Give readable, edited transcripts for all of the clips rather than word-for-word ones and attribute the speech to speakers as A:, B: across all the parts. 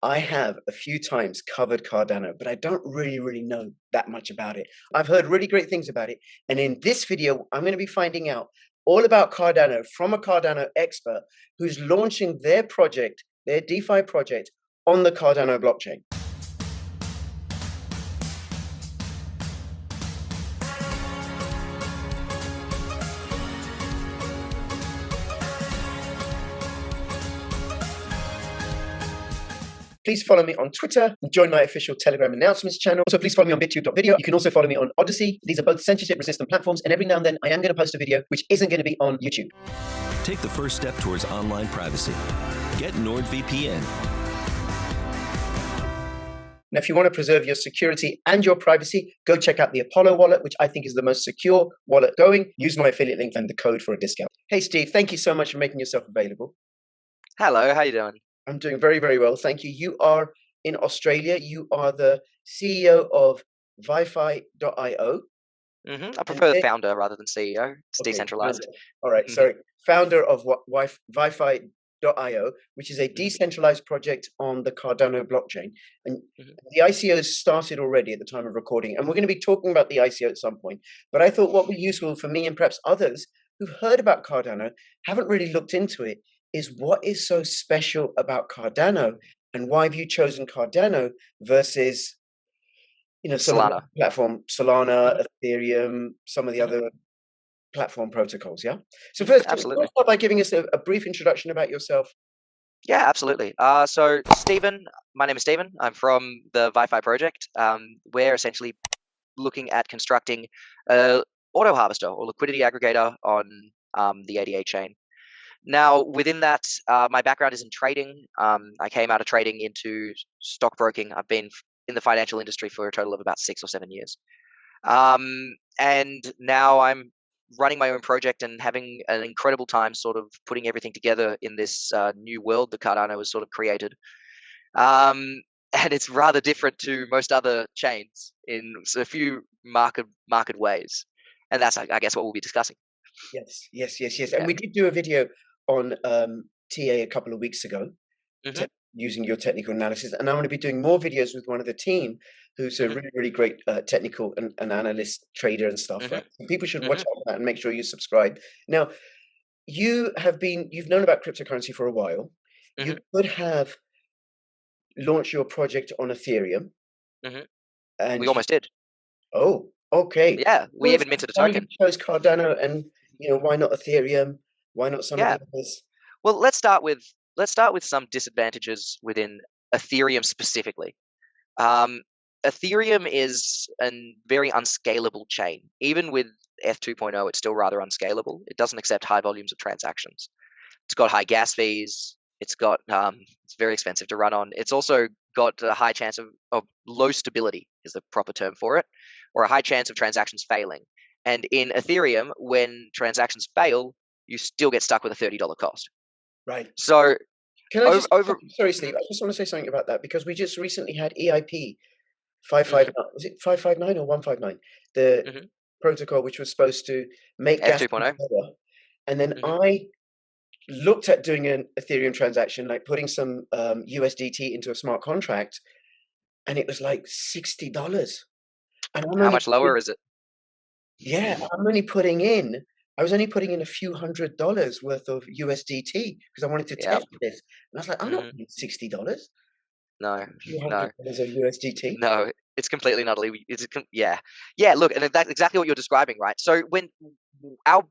A: I have a few times covered Cardano, but I don't really know that much about it. I've heard really great things about it. And in this video, I'm going to be finding out all about Cardano from a Cardano expert who's launching their project, their DeFi project on the Cardano blockchain. Please follow me on Twitter and join my official Telegram announcements channel. Also, please follow me on bittube.video. You can also follow me on Odyssey. These are both censorship-resistant platforms, and every now and then I am going to post a video which isn't going to be on YouTube.
B: Take the first step towards online privacy. Get NordVPN.
A: Now, if you want to preserve your security and your privacy, go check out the Apollo wallet, which I think is the most secure wallet going. Use my affiliate link and the code for a discount. Hey, Steve, thank you so much for making yourself available.
C: Hello, how you doing?
A: I'm doing very well. Thank you. You are in Australia. You are the CEO of DeFi.io.
C: I prefer the founder rather than CEO. It's
A: Okay,
C: decentralized.
A: founder. All right, sorry. Founder of DeFi.io, which is a decentralized project on the Cardano blockchain. And the ICO started already at the time of recording. And we're going to be talking about the ICO at some point. But I thought what would be useful for me and perhaps others who've heard about Cardano, haven't really looked into it, is what is so special about Cardano, and why have you chosen Cardano versus, some of the platform, Solana, Ethereum, some of the other platform protocols? Yeah. So first,
C: absolutely.
A: start by giving us a brief introduction about yourself.
C: Yeah, absolutely. So Stephen, my name is Stephen. I'm from the DeFi project. We're essentially looking at constructing an auto harvester or liquidity aggregator on the ADA chain. Now, within that, my background is in trading. I came out of trading into stockbroking. I've been in the financial industry for a total of about 6 or 7 years. And now I'm running my own project and having an incredible time sort of putting everything together in this new world that Cardano has sort of created. And it's rather different to most other chains in a few market ways. And that's, I guess, what we'll be discussing.
A: Yes. And we did do a video on TA a couple of weeks ago, using your technical analysis. And I'm going to be doing more videos with one of the team who's a really great technical and analyst, trader and stuff. Right? So people should watch out for that and make sure you subscribe. Now, you've known about cryptocurrency for a while. You could have launched your project on Ethereum. And
C: we almost did.
A: Oh, okay.
C: Yeah, we even minted a token.
A: You chose Cardano, and why not Ethereum? Why not some of the others?
C: Well, let's start with some disadvantages within Ethereum specifically. Ethereum is a very unscalable chain. Even with ETH 2.0, it's still rather unscalable. It doesn't accept high volumes of transactions. It's got high gas fees. It's got it's very expensive to run on. It's also got a high chance of low stability is the proper term for it, or a high chance of transactions failing. And in Ethereum, when transactions fail, you still get stuck with a $30 cost.
A: Right.
C: So,
A: sorry, Steve, I just want to say something about that, because we just recently had EIP 559. Was it 559 or 159? The protocol which was supposed to make gas
C: 2.0.
A: better. And then I looked at doing an Ethereum transaction, like putting some USDT into a smart contract, and it was like $60. And
C: how much lower is it?
A: Yeah, I was only putting in a few $100 worth of USDT because I wanted to test this. And I was like, I'm not paying $60.
C: No.
A: $100 of USDT.
C: No, it's completely not illegal. Yeah. Look, and that's exactly what you're describing, right? So when our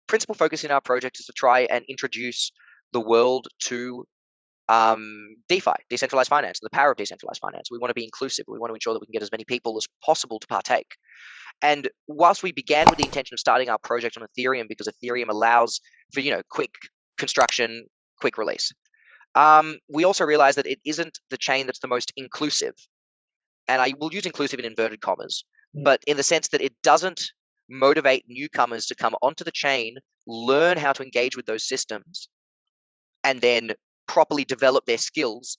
C: principal focus in our project is to try and introduce the world to DeFi, decentralized finance, the power of decentralized finance. We want to be inclusive. We want to ensure that we can get as many people as possible to partake. And whilst we began with the intention of starting our project on Ethereum because Ethereum allows for quick construction, quick release, we also realized that it isn't the chain that's the most inclusive. And I will use inclusive in inverted commas, but in the sense that it doesn't motivate newcomers to come onto the chain, learn how to engage with those systems, and then properly develop their skills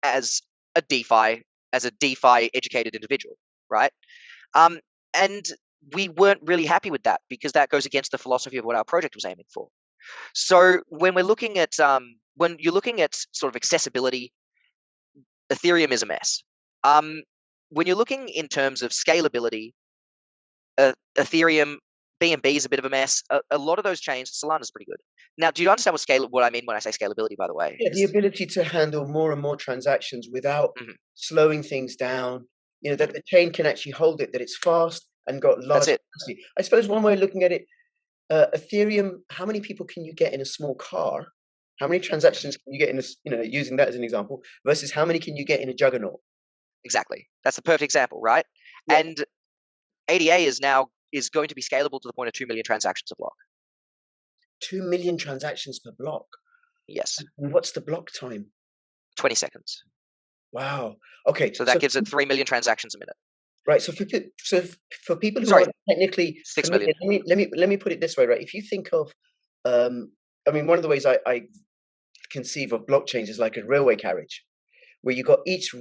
C: as a DeFi educated individual, right? And we weren't really happy with that because that goes against the philosophy of what our project was aiming for. So when we're looking at when you're looking at sort of accessibility, Ethereum is a mess. When you're looking in terms of scalability, Ethereum, BNB is a bit of a mess. A lot of those chains, Solana's pretty good. Now, do you understand what I mean when I say scalability, by the way?
A: Yeah, the ability to handle more and more transactions without slowing things down. You know, that the chain can actually hold it, that it's fast and got large capacity. I suppose one way of looking at it, Ethereum, how many people can you get in a small car? How many transactions can you get in a, you know, using that as an example, versus how many can you get in a juggernaut?
C: Exactly. That's the perfect example, right? Yeah. And ADA is going to be scalable to the point of 2 million transactions a block.
A: 2 million transactions per block?
C: Yes.
A: And what's the block time?
C: 20 seconds.
A: Wow. Okay.
C: So that gives it 3 million transactions a minute.
A: Right. So for people who aren't technically
C: 6 million.
A: Let me put it this way, right? If you think of, I mean, one of the ways I conceive of blockchains is like a railway carriage, where you got each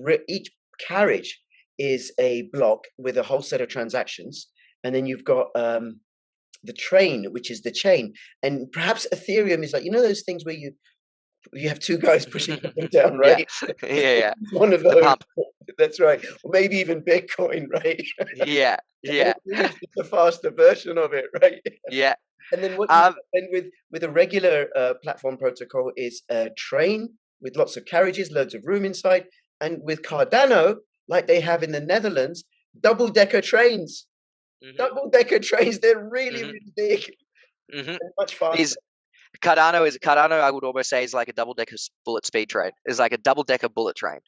A: carriage is a block with a whole set of transactions, and then you've got the train, which is the chain, and perhaps Ethereum is like, you know, those things where you have two guys pushing them down, right?
C: Yeah.
A: One of those. Pump. That's right. Or maybe even Bitcoin, right?
C: Yeah.
A: It's a faster version of it, right?
C: Yeah.
A: And then what you then with a regular platform protocol is a train with lots of carriages, loads of room inside, and with Cardano, like they have in the Netherlands, double-decker trains. Double-decker trains, they're really, really big. Much faster.
C: Cardano, I would almost say, is like a double-decker bullet speed train. It's like a double-decker bullet train,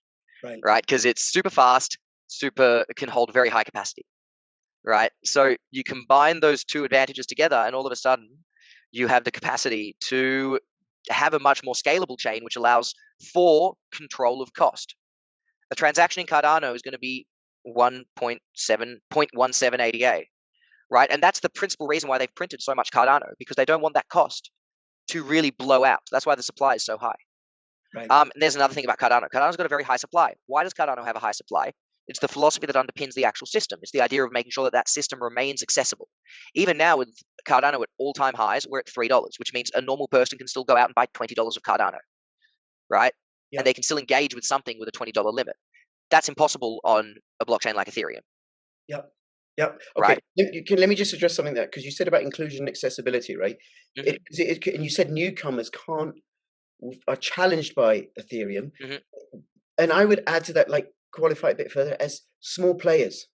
C: right? Because it's super fast, it can hold very high capacity, right? So you combine those two advantages together, and all of a sudden, you have the capacity to have a much more scalable chain, which allows for control of cost. A transaction in Cardano is going to be 0.17 ADA, right? And that's the principal reason why they've printed so much Cardano, because they don't want that cost to really blow out. That's why the supply is so high.
A: Right.
C: And there's another thing about Cardano. Cardano's got a very high supply. Why does Cardano have a high supply? It's the philosophy that underpins the actual system. It's the idea of making sure that that system remains accessible. Even now with Cardano at all-time highs, we're at $3, which means a normal person can still go out and buy $20 of Cardano, right? Yep. And they can still engage with something with a $20 limit. That's impossible on a blockchain like Ethereum.
A: Yep. Okay. Right. Let me just address something there, because you said about inclusion and accessibility, right? And you said newcomers are challenged by Ethereum. And I would add to that, like, qualify a bit further as small players.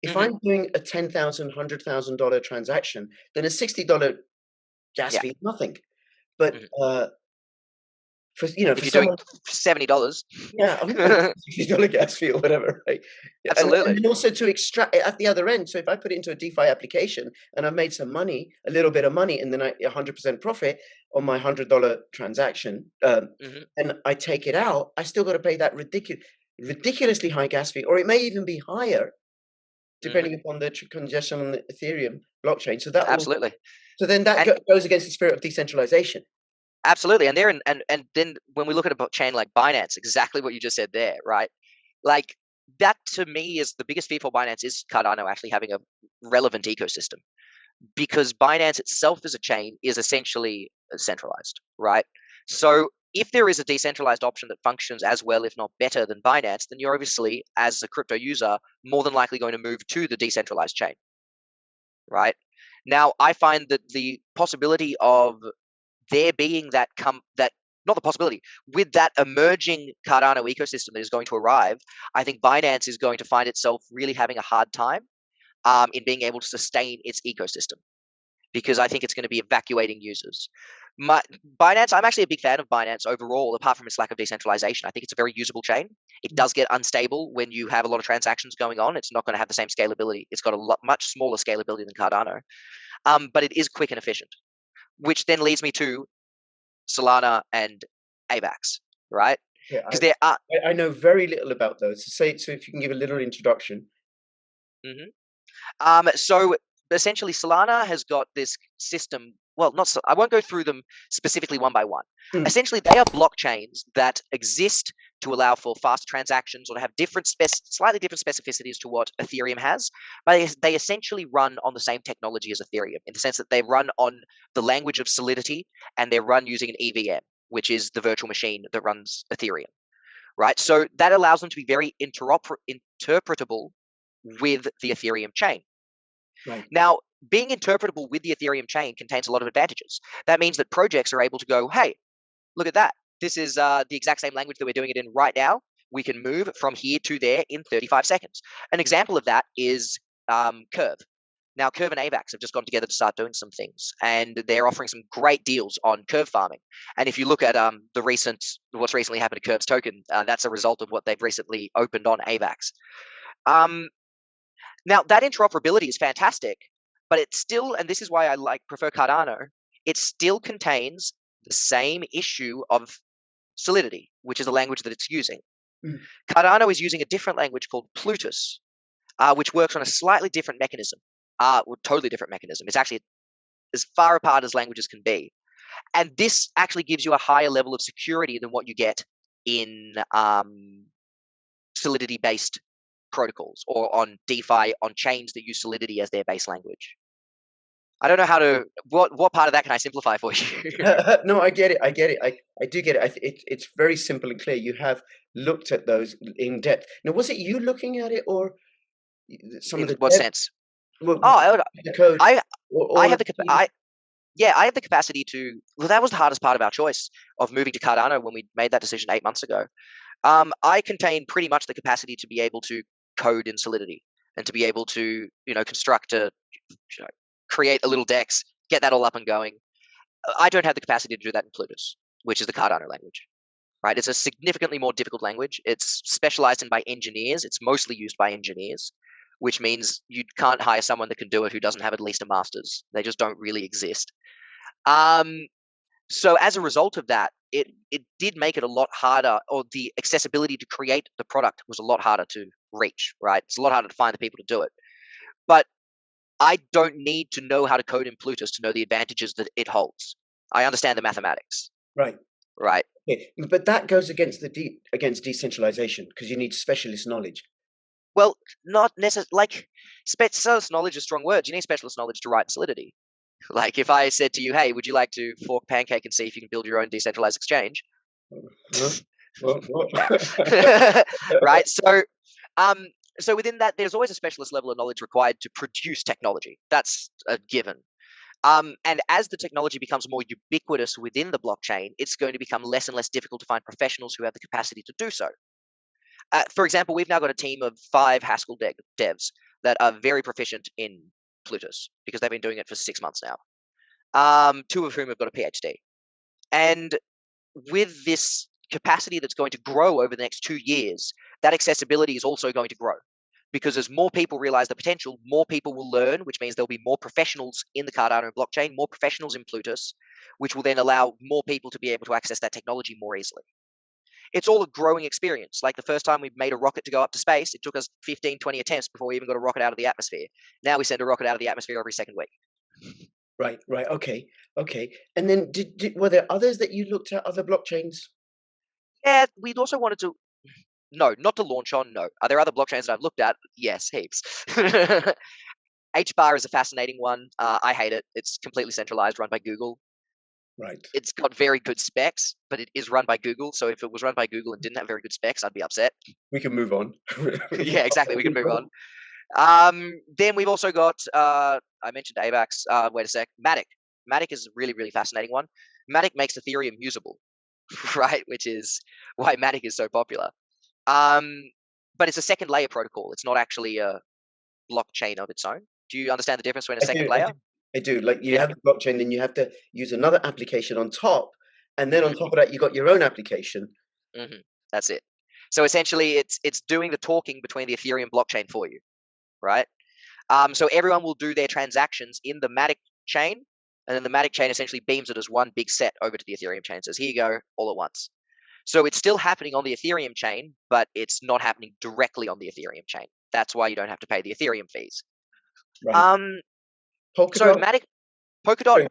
A: If I'm doing a $10,000, $100,000 transaction, then a $60 gas fee is nothing. But
C: if you're doing $70,
A: $60 gas fee or whatever, right?
C: Absolutely.
A: And also to extract it at the other end. So if I put it into a DeFi application and I've made some money, a little bit of money, and then 100% profit on my $100 transaction, and I take it out, I still got to pay that ridiculously high gas fee, or it may even be higher, depending upon the congestion on the Ethereum blockchain. So that
C: absolutely.
A: So then that goes against the spirit of decentralization.
C: Absolutely, and then when we look at a blockchain like Binance, exactly what you just said there, right? Like that to me is the biggest fear for Binance is Cardano actually having a relevant ecosystem, because Binance itself as a chain is essentially centralized, right? So if there is a decentralized option that functions as well, if not better than Binance, then you're obviously, as a crypto user, more than likely going to move to the decentralized chain, right? Now, I find that the possibility of there being with that emerging Cardano ecosystem that is going to arrive, I think Binance is going to find itself really having a hard time in being able to sustain its ecosystem, because I think it's going to be evacuating users. Binance, I'm actually a big fan of Binance overall, apart from its lack of decentralization. I think it's a very usable chain. It does get unstable when you have a lot of transactions going on. It's not going to have the same scalability. It's got a much smaller scalability than Cardano, but it is quick and efficient. Which then leads me to Solana and AVAX, right?
A: Because I know very little about those. So if you can give a little introduction.
C: So essentially, Solana has got this system. Well, I won't go through them specifically one by one. Essentially, they are blockchains that exist to allow for fast transactions or to have slightly different specificities to what Ethereum has. But they essentially run on the same technology as Ethereum, in the sense that they run on the language of Solidity, and they're run using an EVM, which is the virtual machine that runs Ethereum, right? So that allows them to be very interpretable with the Ethereum chain.
A: Right.
C: Now, being interpretable with the Ethereum chain contains a lot of advantages. That means that projects are able to go, hey, look at that. This is the exact same language that we're doing it in right now. We can move from here to there in 35 seconds. An example of that is Curve. Now, Curve and AVAX have just gone together to start doing some things, and they're offering some great deals on Curve farming. And if you look at what's recently happened to Curve's token, that's a result of what they've recently opened on AVAX. Now, that interoperability is fantastic, but it's still, and this is why I prefer Cardano, it still contains the same issue of Solidity, which is the language that it's using.
A: Mm.
C: Cardano is using a different language called Plutus, which works on a slightly different mechanism, totally different mechanism. It's actually as far apart as languages can be. And this actually gives you a higher level of security than what you get in Solidity-based protocols or on DeFi, on chains that use Solidity as their base language. I don't know how to, what part of that can I simplify for you?
A: No, I get it. I do get it. It's very simple and clear. You have looked at those in depth. Now, was it you looking at it or some of
C: In
A: the
C: what sense?
A: the code?
C: I
A: Or
C: have I have the capacity to. Well, that was the hardest part of our choice of moving to Cardano when we made that decision 8 months ago. I contain pretty much the capacity to be able to code in Solidity and to be able to, construct create a little DEX, get that all up and going. I don't have the capacity to do that in Plutus, which is the Cardano language. Right? It's a significantly more difficult language. It's specialized in by engineers. It's mostly used by engineers, which means you can't hire someone that can do it who doesn't have at least a master's. They just don't really exist. So as a result of that, it did make it a lot harder, or the accessibility to create the product was a lot harder to reach, right? It's a lot harder to find the people to do it. But I don't need to know how to code in Plutus to know the advantages that it holds. I understand the mathematics.
A: Right.
C: Right.
A: Okay. But that goes against against decentralization because you need specialist knowledge.
C: Well, not necessarily. Like, specialist knowledge is strong words. You need specialist knowledge to write Solidity. Like, if I said to you, "Hey, would you like to fork Pancake and see if you can build your own decentralized exchange?" Right. So within that, there's always a specialist level of knowledge required to produce technology. That's a given. And as the technology becomes more ubiquitous within the blockchain, it's going to become less and less difficult to find professionals who have the capacity to do so. For example, we've now got a team of 5 Haskell devs that are very proficient in Plutus because they've been doing it for 6 months now. 2 of whom have got a PhD. And with this capacity that's going to grow over the next 2 years, that accessibility is also going to grow. Because as more people realize the potential, more people will learn, which means there'll be more professionals in the Cardano blockchain, more professionals in Plutus, which will then allow more people to be able to access that technology more easily. It's all a growing experience. Like the first time we made a rocket to go up to space, it took us 15, 20 attempts before we even got a rocket out of the atmosphere. Now we send a rocket out of the atmosphere every second week.
A: Right. Okay. And then were there others that you looked at, other blockchains?
C: Yeah, we'd also wanted to. No, not to launch on. No. Are there other blockchains that I've looked at? Yes, heaps. HBAR is a fascinating one. I hate it. It's completely centralized, run by Google.
A: Right.
C: It's got very good specs, but it is run by Google. So if it was run by Google and didn't have very good specs, I'd be upset.
A: We can move on.
C: Yeah, exactly. We can move on. Then we've also got, I mentioned AVAX. Wait a sec. Matic. Matic is a really, really fascinating one. Matic makes Ethereum usable, right? Which is why Matic is so popular. But it's a second layer protocol. It's not actually a blockchain of its own. Do you understand the difference between a second layer?
A: I do. Like you have the blockchain, then you have to use another application on top, and then on top of that, you got your own application.
C: That's it. So essentially, it's doing the talking between the Ethereum blockchain for you, right? So everyone will do their transactions in the Matic chain, and then the Matic chain essentially beams it as one big set over to the Ethereum chain. Says, here you go, all at once. So it's still happening on the Ethereum chain, but it's not happening directly on the Ethereum chain. That's why you don't have to pay the Ethereum fees.
A: Right.
C: So Matic, Polkadot.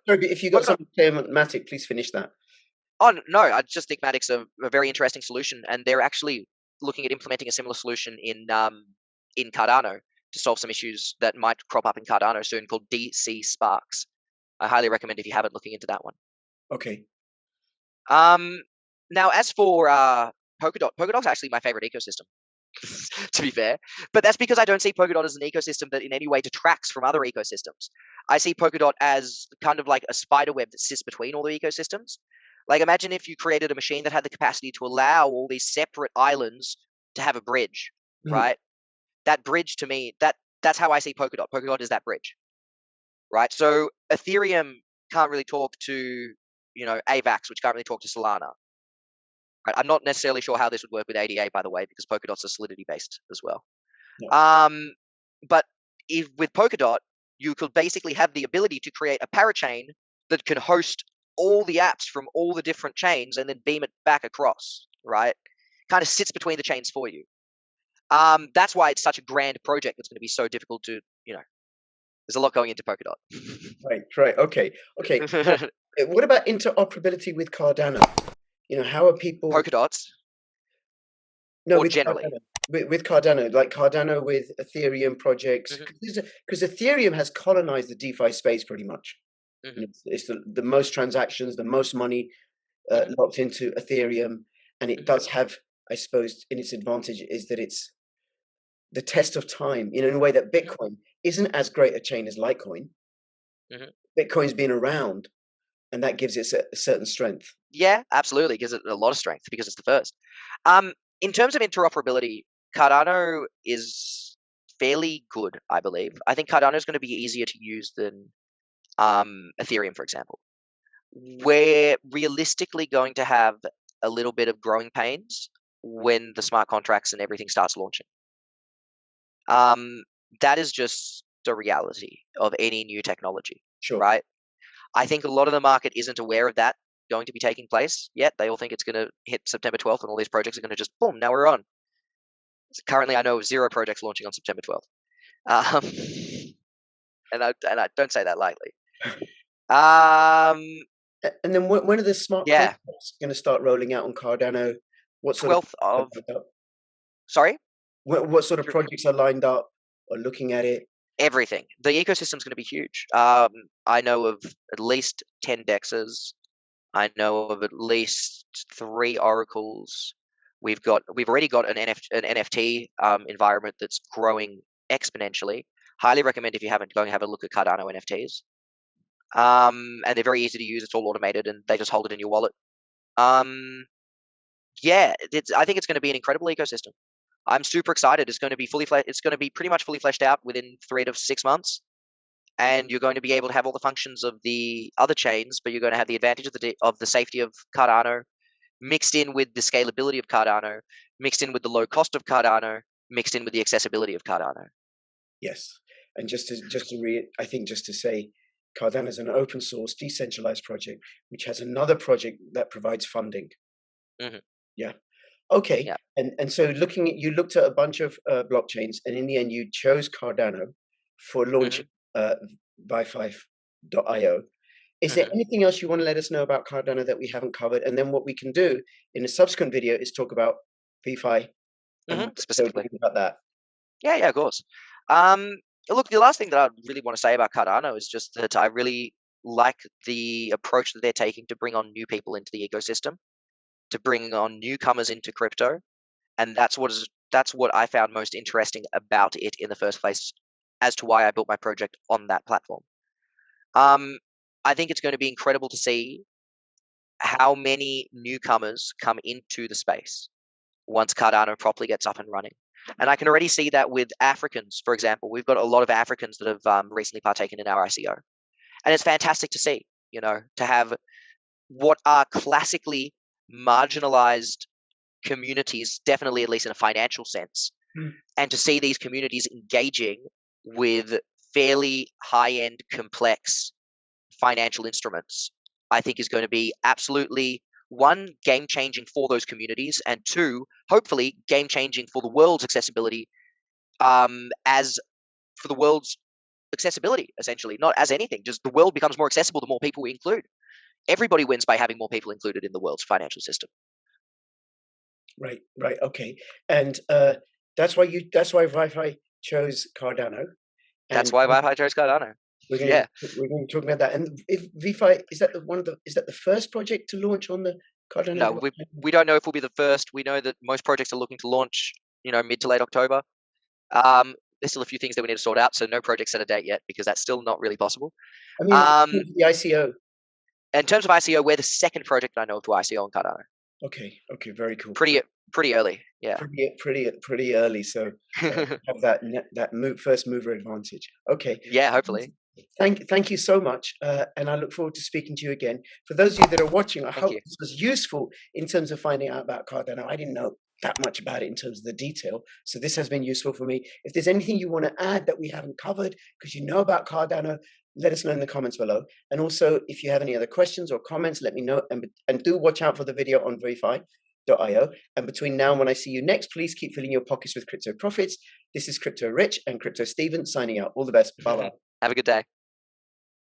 A: Sorry, if you got something to say about Matic, please finish that.
C: Oh no, I just think Matic's a very interesting solution, and they're actually looking at implementing a similar solution in Cardano to solve some issues that might crop up in Cardano soon, called DC Sparks. I highly recommend if you haven't looking into that one.
A: Okay.
C: Now, as for Polkadot. Polkadot's actually my favorite ecosystem, to be fair. But that's because I don't see Polkadot as an ecosystem that in any way detracts from other ecosystems. I see Polkadot as kind of like a spider web that sits between all the ecosystems. Like imagine if you created a machine that had the capacity to allow all these separate islands to have a bridge, right? That bridge to me, that's how I see Polkadot. Polkadot is that bridge, right? So Ethereum can't really talk to, AVAX, which can't really talk to Solana. Right? I'm not necessarily sure how this would work with ADA, by the way, because Polkadot's a Solidity based as well. Yeah. But if with Polkadot, you could basically have the ability to create a parachain that can host all the apps from all the different chains and then beam it back across, right? Kind of sits between the chains for you. That's why it's such a grand project that's going to be so difficult to, there's a lot going into Polkadot.
A: Right. Okay. What about interoperability with Cardano? How are people...
C: Polkadots?
A: No,
C: or
A: with
C: generally?
A: With Cardano, like Cardano with Ethereum projects, because Ethereum has colonized the DeFi space pretty much. It's the most transactions, the most money locked into Ethereum, and it does have, I suppose, in its advantage is that it's the test of time, in a way that Bitcoin isn't as great a chain as Litecoin. Bitcoin's been around, and that gives it a certain strength.
C: Yeah, absolutely. It gives it a lot of strength because it's the first. In terms of interoperability, Cardano is fairly good, I believe. I think Cardano is going to be easier to use than Ethereum, for example. We're realistically going to have a little bit of growing pains when the smart contracts and everything starts launching. That is just the reality of any new technology, right? I think a lot of the market isn't aware of that going to be taking place yet. They all think it's going to hit September 12th and all these projects are going to just, boom, now we're on. So currently, I know of 0 projects launching on September 12th. And I don't say that lightly.
A: And then when are the smart contracts going to start rolling out on Cardano? What sort
C: 12th of... Sorry?
A: What sort of projects are lined up or looking at it?
C: Everything. The ecosystem's going to be huge. I know of at least 10 DEXs. I know of at least 3 oracles. We've already got an NFT environment that's growing exponentially. Highly recommend if you haven't, go and have a look at Cardano NFTs. And they're very easy to use. It's all automated, and they just hold it in your wallet. Yeah, I think it's going to be an incredible ecosystem. I'm super excited. It's going to be it's going to be pretty much fully fleshed out within 3 to 6 months, and you're going to be able to have all the functions of the other chains, but you're going to have the advantage of the safety of Cardano, mixed in with the scalability of Cardano, mixed in with the low cost of Cardano, mixed in with the accessibility of Cardano.
A: Yes, and just to say, Cardano is an open source, decentralized project, which has another project that provides funding. Yeah. Okay. Yeah. And so you looked at a bunch of blockchains, and in the end, you chose Cardano for launching DeFi.io. Is there anything else you want to let us know about Cardano that we haven't covered? And then what we can do in a subsequent video is talk about DeFi
C: specifically
A: about that.
C: Yeah, of course. Look, the last thing that I really want to say about Cardano is just that I really like the approach that they're taking to bring on new people into the ecosystem, to bring on newcomers into crypto, and that's what I found most interesting about it in the first place, as to why I built my project on that platform. I think it's going to be incredible to see how many newcomers come into the space once Cardano properly gets up and running. And I can already see that with Africans, for example. We've got a lot of Africans that have recently partaken in our ICO. And it's fantastic to see, to have what are classically marginalized communities, definitely at least in a financial sense, and to see these communities engaging with fairly high-end, complex financial instruments, I think is going to be absolutely, 1, game-changing for those communities, and 2, hopefully game-changing for the world's accessibility, as for the world's accessibility, essentially, not as anything, just the world becomes more accessible the more people we include. Everybody wins by having more people included in the world's financial system.
A: Right. Okay. And that's why DeFi chose Cardano.
C: That's why DeFi chose Cardano.
A: We're going to talk about that. And if DeFi is that the first project to launch on the Cardano
C: No,
A: blockchain?
C: we don't know if we'll be the first. We know that most projects are looking to launch, mid to late October. There's still a few things that we need to sort out, so no project set a date yet because that's still not really possible.
A: I mean, the ICO.
C: In terms of ICO, we're the second project I know of to ICO on Cardano.
A: Okay, very cool.
C: Pretty early, yeah.
A: Pretty early. So have that first mover advantage. Okay.
C: Yeah, hopefully.
A: Thank you so much, and I look forward to speaking to you again. For those of you that are watching, I hope this was useful in terms of finding out about Cardano. I didn't know that much about it in terms of the detail, so this has been useful for me. If there's anything you want to add that we haven't covered because you know about Cardano, let us know in the comments below. And also, if you have any other questions or comments, let me know. And do watch out for the video on verify.io. And between now and when I see you next, please keep filling your pockets with crypto profits. This is Crypto Rich and Crypto Steven signing out. All the best. Bye-bye.
C: Have a good day.